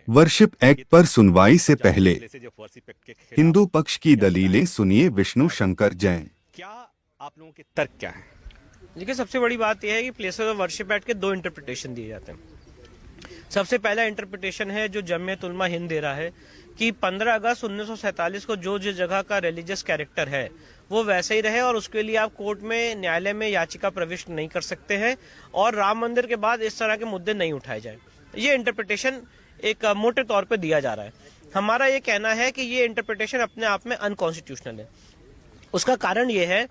Worship act पर सुनवाई से पहले हिंदू पक्ष की दलीलें सुनिए विष्णु शंकर जैन। क्या आप लोगों के तर्क क्या है? देखिए, सबसे बड़ी बात यह है कि प्लेसेस ऑफ वर्शिप एक्ट के दो इंटरप्रिटेशन दिए जाते हैं। सबसे पहला इंटरप्रिटेशन है जो जमियत उलमा हिंद दे रहा है कि 15 अगस्त 1947 को जो जिस जगह का रिलीजियस कैरेक्टर है वो वैसे ही रहे और उसके लिए आप कोर्ट में न्यायालय में याचिका प्रविष्ट नहीं कर सकते हैं और राम मंदिर के बाद इस तरह के मुद्दे नहीं उठाए जाए। ये इंटरप्रिटेशन एक मोटे तौर पे दिया जा रहा है। हमारा ये कहना है कि ये इंटरप्रिटेशन अपने आप में अनकॉन्स्टिट्यूशनल है। उसका कारण ये है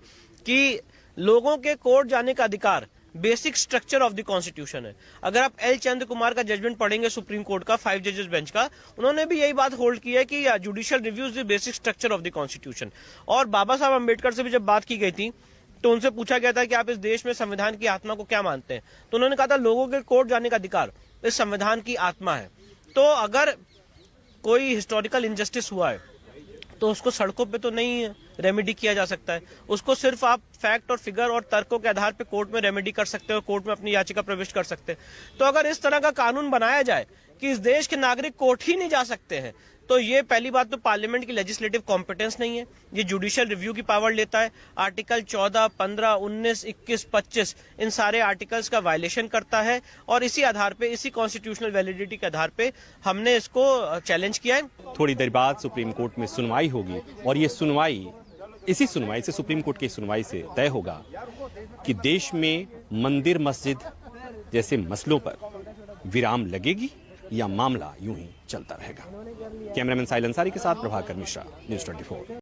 कि लोगों के कोर्ट जाने का अधिकार basic structure of the constitution है। अगर आप एल चंद्र कुमार का जजमेंट पढ़ेंगे सुप्रीम कोर्ट का 5 जजेस बेंच का, उन्होंने भी यही बात होल्ड की है कि judicial review is the basic structure of the constitution. और बाबा साहब अम्बेडकर से भी जब बात की गई थी तो उनसे पूछा गया था कि आप इस देश में संविधान की आत्मा को क्या मानते हैं, तो उन्होंने कहा था लोगों के कोर्ट जाने का अधिकार इस संविधान की आत्मा है। तो अगर कोई हिस्टोरिकल इनजस्टिस हुआ है तो उसको सड़कों पे तो नहीं रेमेडी किया जा सकता है, उसको सिर्फ आप फैक्ट और फिगर और तर्कों के आधार पे कोर्ट में रेमेडी कर सकते हो, कोर्ट में अपनी याचिका प्रविष्ट कर सकते हैं। तो अगर इस तरह का कानून बनाया जाए कि इस देश के नागरिक कोर्ट ही नहीं जा सकते हैं, तो ये पहली बात तो पार्लियामेंट की लेजिस्लेटिव कॉम्पिटेंस नहीं है, ये जुडिशियल रिव्यू की पावर लेता है। आर्टिकल 14, 15, 19, 21, 25 इन सारे आर्टिकल्स का वायलेशन करता है और इसी आधार पे, इसी कॉन्स्टिट्यूशनल वैलिडिटी के आधार पे हमने इसको चैलेंज किया है। थोड़ी देर बाद सुप्रीम कोर्ट में सुनवाई होगी और ये सुनवाई, इसी सुनवाई से, सुप्रीम कोर्ट की सुनवाई से तय होगा कि देश में मंदिर मस्जिद जैसे मसलों पर विराम लगेगी या मामला यूं ही चलता रहेगा। कैमरामैन साहिल अंसारी के साथ प्रभाकर मिश्रा, न्यूज़ 24।